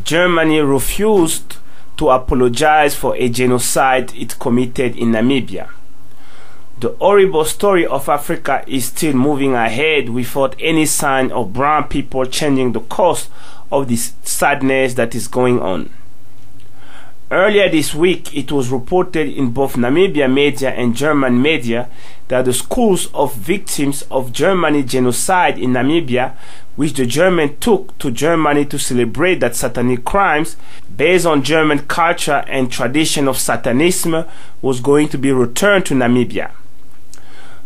Germany refused to apologize for a genocide it committed in Namibia. The horrible story of Africa is still moving ahead without any sign of brown people changing the course of this sadness that is going on. Earlier this week, it was reported in both Namibian media and German media that the schools of victims of German genocide in Namibia, which the Germans took to Germany to celebrate that satanic crimes based on German culture and tradition of Satanism, was going to be returned to Namibia.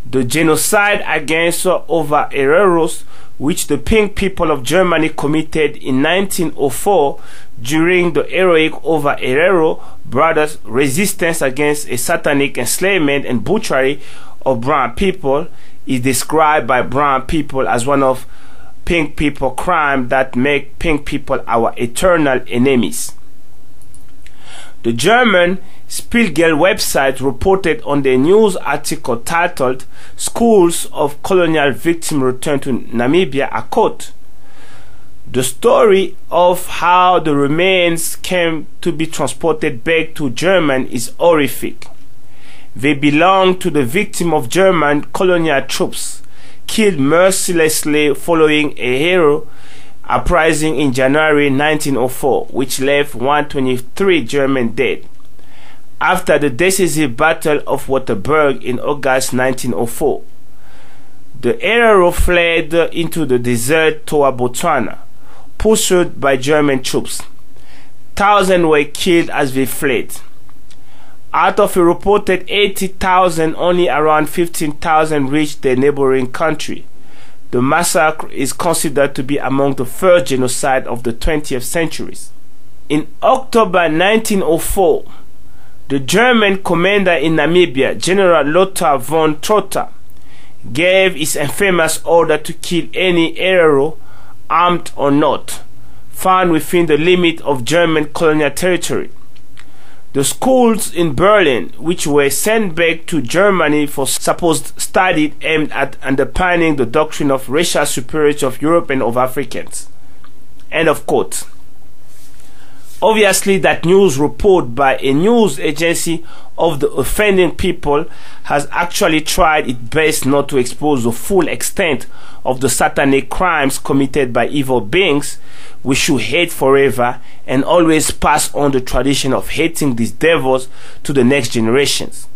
The genocide against over Hereros, which the pink people of Germany committed in 1904 during the heroic over Herero brothers' resistance against a satanic enslavement and butchery of brown people, is described by brown people as one of pink people crime that make pink people our eternal enemies. The German Spiegel website reported on the news article titled "Schools of Colonial Victims Return to Namibia," a quote, "The story of how the remains came to be transported back to Germany is horrific. They belong to the victims of German colonial troops killed mercilessly following a hero uprising in January 1904, which left 123 Germans dead. After the decisive Battle of Waterberg in August 1904, the Herero fled into the desert toward Botswana, pursued by German troops. Thousands were killed as they fled. Out of a reported 80,000, only around 15,000 reached the neighboring country. The massacre is considered to be among the first genocide of the 20th century. In October 1904, the German commander in Namibia, General Lothar von Trotha, gave his infamous order to kill any Herero, armed or not, found within the limit of German colonial territory. The schools in Berlin, which were sent back to Germany for supposed study aimed at underpinning the doctrine of racial superiority of Europe and of Africans. End of quote. Obviously, that news report by a news agency of the offending people has actually tried its best not to expose the full extent of the satanic crimes committed by evil beings we should hate forever, and always pass on the tradition of hating these devils to the next generations.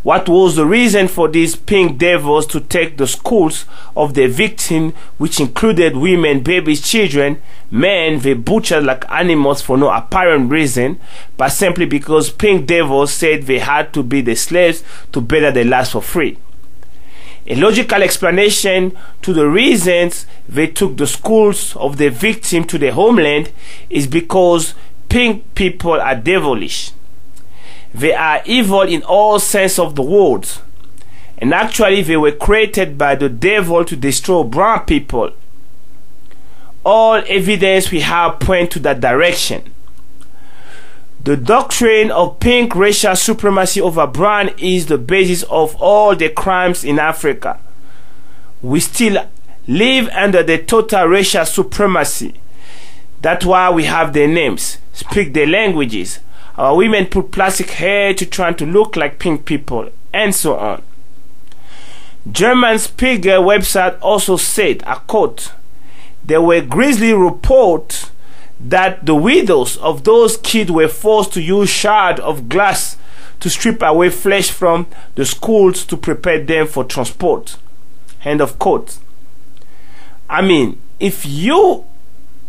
What was the reason for these pink devils to take the schools of their victims, which included women, babies, children, men they butchered like animals for no apparent reason, but simply because pink devils said they had to be the slaves to better their lives for free? A logical explanation to the reasons they took the schools of their victims to their homeland is because pink people are devilish. They are evil in all sense of the word, and actually they were created by the devil to destroy brown people. All evidence we have point to that direction. The doctrine of pink racial supremacy over brown is the basis of all the crimes in Africa. We still live under the total racial supremacy. That's why we have their names, speak their languages. Our women put plastic hair to try to look like pink people, and so on. German Spiegel website also said, I quote, "There were grisly reports that the widows of those kids were forced to use shards of glass to strip away flesh from the schools to prepare them for transport." End of quote. I mean, if you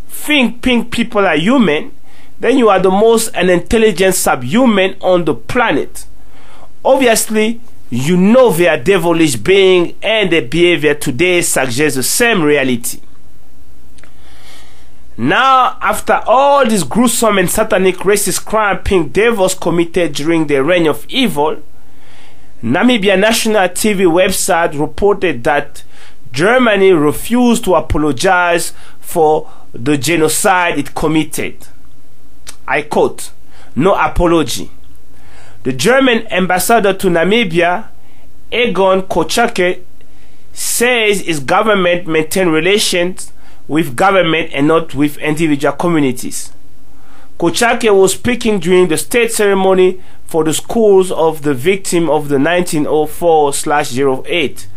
think pink people are human, then you are the most unintelligent subhuman on the planet. Obviously, you know they are devilish beings, and their behavior today suggests the same reality. Now, after all these gruesome and satanic racist crime pink devils committed during their reign of evil, Namibia National TV website reported that Germany refused to apologize for the genocide it committed. I quote, "No apology." The German ambassador to Namibia, Egon Kochake, says his government maintained relations with government and not with individual communities. Kochake was speaking during the state ceremony for the schools of the victim of the 1904/08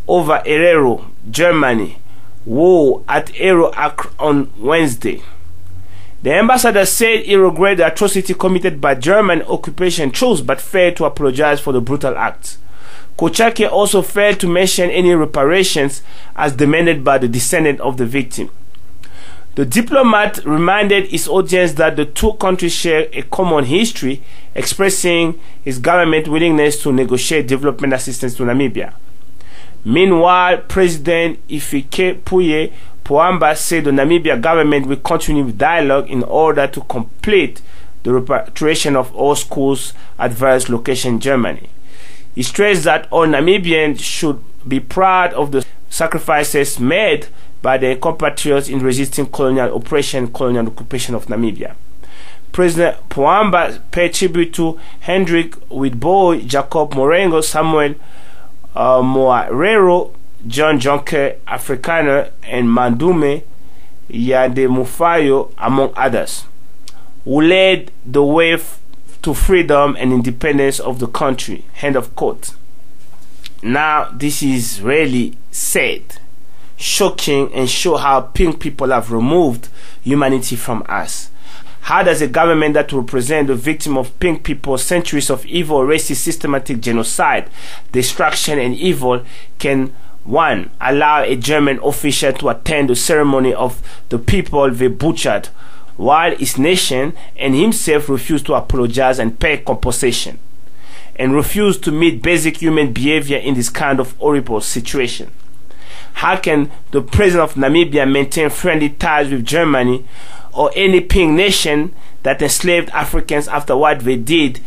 over Herero, Germany, war at Ero on Wednesday. The ambassador said he regretted the atrocity committed by German occupation troops but failed to apologize for the brutal act. Kochake also failed to mention any reparations as demanded by the descendant of the victim. The diplomat reminded his audience that the two countries share a common history, expressing his government's willingness to negotiate development assistance to Namibia. Meanwhile, President Hifikepunye Pohamba said the Namibia government will continue with dialogue in order to complete the repatriation of all schools at various locations in Germany. He stressed that all Namibians should be proud of the sacrifices made by their compatriots in resisting colonial oppression and colonial occupation of Namibia. President Pohamba paid tribute to Hendrik Witbooi, Jacob Morengo, Samuel Moarero, John Jonker Afrikaner, and Mandume Yademufayo, among others, who led the way to freedom and independence of the country. End of quote. Now, this is really sad, shocking, and show how pink people have removed humanity from us. How does a government that represents the victim of pink people, centuries of evil, racist, systematic genocide, destruction, and evil can, one, allow a German official to attend the ceremony of the people they butchered, while his nation and himself refuse to apologize and pay compensation, and refuse to meet basic human behavior in this kind of horrible situation? How can the president of Namibia maintain friendly ties with Germany or any pink nation that enslaved Africans after what they did,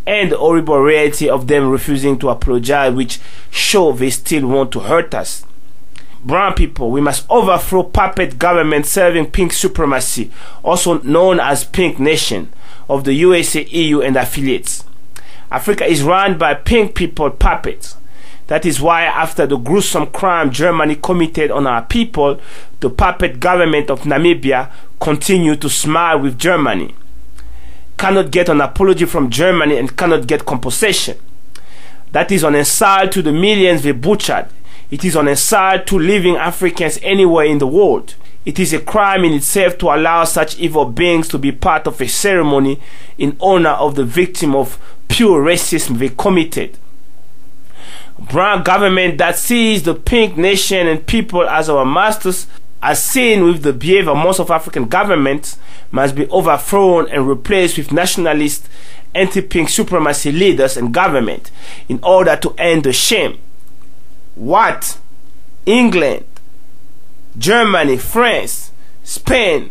and the horrible reality of them refusing to apologize, which show they still want to hurt us? Brown people, we must overthrow puppet government serving pink supremacy, also known as Pink Nation, of the USA, EU, and affiliates. Africa is run by pink people puppets. That is why, after the gruesome crime Germany committed on our people, the puppet government of Namibia continued to smile with Germany, cannot get an apology from Germany, and cannot get compensation. That is an insult to the millions they butchered. It is an insult to living Africans anywhere in the world. It is a crime in itself to allow such evil beings to be part of a ceremony in honor of the victim of pure racism they committed. Brown government that sees the pink nation and people as our masters, as seen with the behavior of most of African governments, must be overthrown and replaced with nationalist, anti-pink supremacy leaders and government in order to end the shame. What England, Germany, France, Spain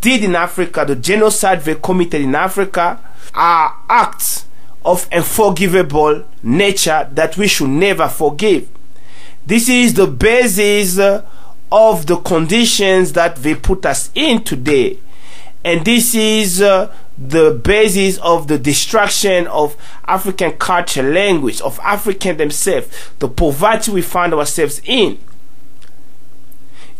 did in Africa, the genocide they committed in Africa, are acts of unforgivable nature that we should never forgive. This is the basis of the conditions that they put us in today, and this is the basis of the destruction of African culture, language, of African themselves, the poverty we find ourselves in.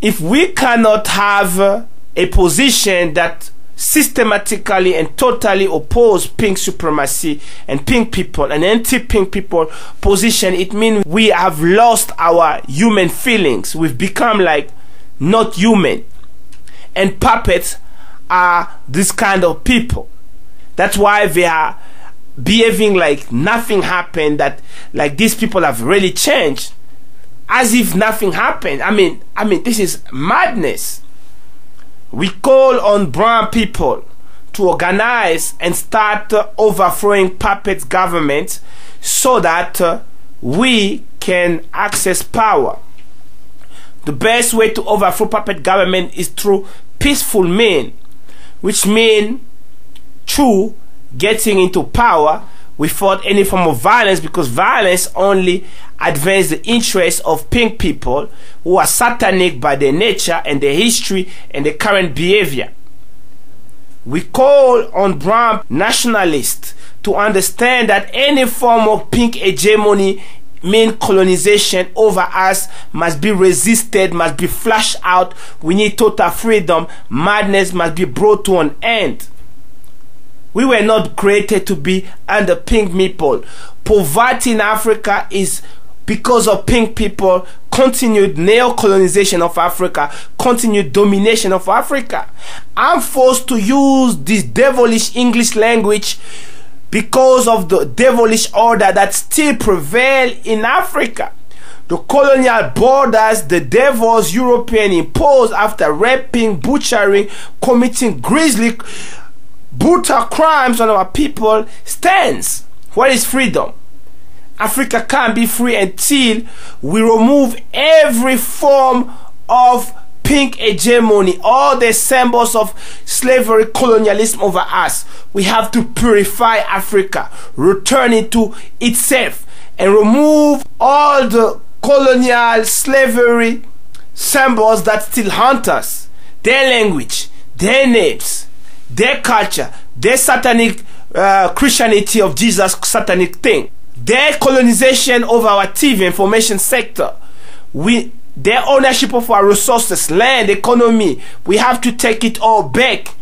If we cannot have a position that systematically and totally oppose pink supremacy and pink people and anti-pink people position, it means we have lost our human feelings. We've become like not human, and puppets are this kind of people. That's why they are behaving like nothing happened, that like these people have really changed, as if nothing happened. I mean this is madness. We call on brown people to organize and start overthrowing puppet governments so that we can access power. The best way to overthrow puppet government is through peaceful means, which mean through getting into power without any form of violence, because violence only advances the interests of pink people who are satanic by their nature and their history and their current behavior. We call on brown nationalists to understand that any form of pink hegemony mean colonization over us must be resisted, must be flushed out. We need total freedom. Madness must be brought to an end. We were not created to be under pink people. Poverty in Africa is because of pink people, continued neo-colonization of Africa, continued domination of Africa. I'm forced to use this devilish English language because of the devilish order that still prevails in Africa. The colonial borders the devils European imposed after raping, butchering, committing grisly, brutal crimes on our people stands. What is freedom? Africa can't be free until we remove every form of pink hegemony, all the symbols of slavery, colonialism over us. We have to purify Africa, return it to itself, and remove all the colonial slavery symbols that still haunt us. Their language, their names, their culture, their satanic Christianity of Jesus satanic thing. Their colonization over our TV information sector, their ownership of our resources, land, economy, we have to take it all back.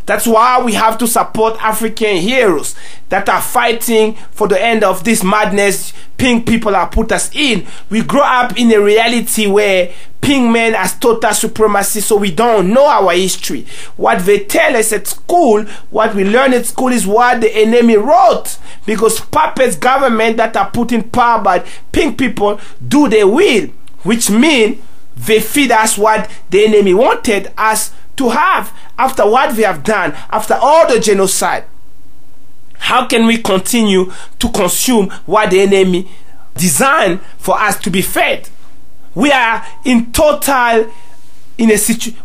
That's why we have to support African heroes that are fighting for the end of this madness pink people have put us in. We grow up in a reality where pink men has total supremacy, so we don't know our history. What they tell us at school, what we learn at school is what the enemy wrote, because puppets government that are put in power by pink people do their will, which means they feed us what the enemy wanted us to have after what we have done, after all the genocide. How can we continue to consume what the enemy designed for us to be fed? We are in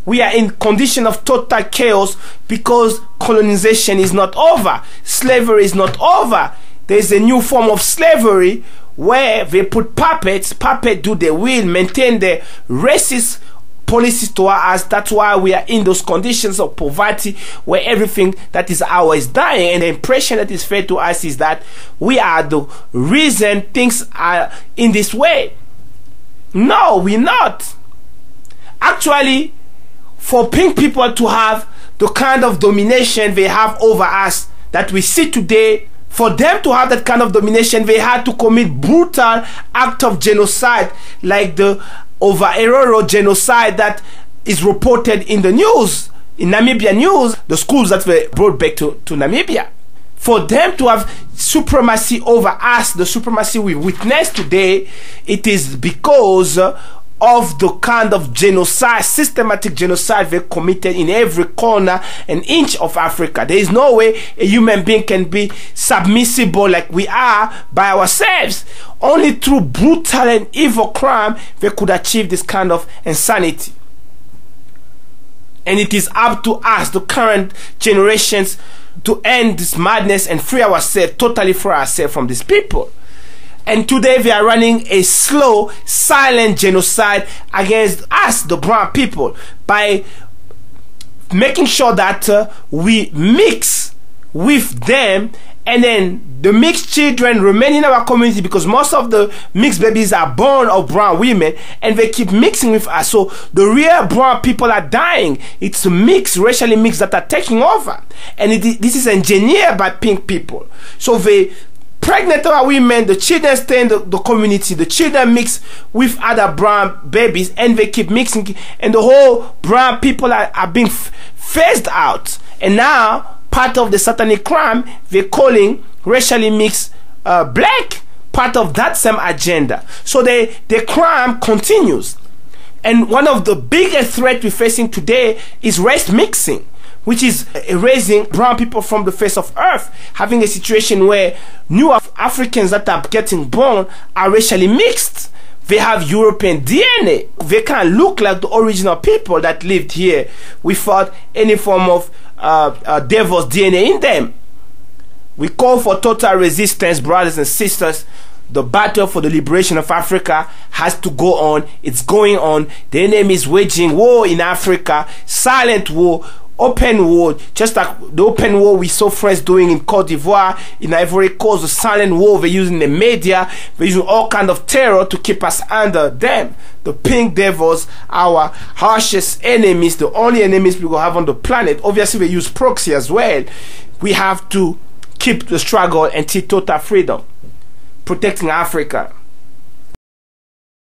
we are in condition of total chaos because colonization is not over. Slavery is not over. There is a new form of slavery where they put puppets do their will, maintain their racist policies toward us. That's why we are in those conditions of poverty where everything that is ours is dying, and the impression that is fed to us is that we are the reason things are in this way. No, we're not. Actually, for pink people to have the kind of domination they have over us that we see today, for them to have that kind of domination, they had to commit brutal act of genocide like the Over-Eroro genocide that is reported in the news, in Namibia news, the schools that were brought back to Namibia. For them to have supremacy over us, the supremacy we witness today, it is because of the kind of genocide, systematic genocide they committed in every corner and inch of Africa. There is no way a human being can be submissible like we are by ourselves. Only through brutal and evil crime they could achieve this kind of insanity. And it is up to us, the current generations, to end this madness and free ourselves, totally free ourselves from these people. And today they are running a slow, silent genocide against us, the brown people, by making sure that we mix with them, and then the mixed children remain in our community, because most of the mixed babies are born of brown women, and they keep mixing with us. So the real brown people are dying. It's mixed, racially mixed, that are taking over, and this is engineered by pink people. So they pregnant our women, the children stay in the community, the children mix with other brown babies, and they keep mixing, and the whole brown people are being phased out. And now part of the satanic crime they're calling racially mixed black, part of that same agenda. So the crime continues. And one of the biggest threats we're facing today is race mixing, which is erasing brown people from the face of earth, having a situation where new Africans that are getting born are racially mixed. They have European DNA. They can't look like the original people that lived here without any form of devil's DNA in them. We call for total resistance, brothers and sisters. The battle for the liberation of Africa has to go on. It's going on. The enemy is waging war in Africa, silent war. open war, just like the open war we saw friends doing in Cote d'Ivoire, in Ivory Coast, the silent war. They're using the media, they're using all kind of terror to keep us under them. The pink devils, our harshest enemies, the only enemies we will have on the planet. Obviously they use proxy as well. We have to keep the struggle and see total freedom, protecting Africa.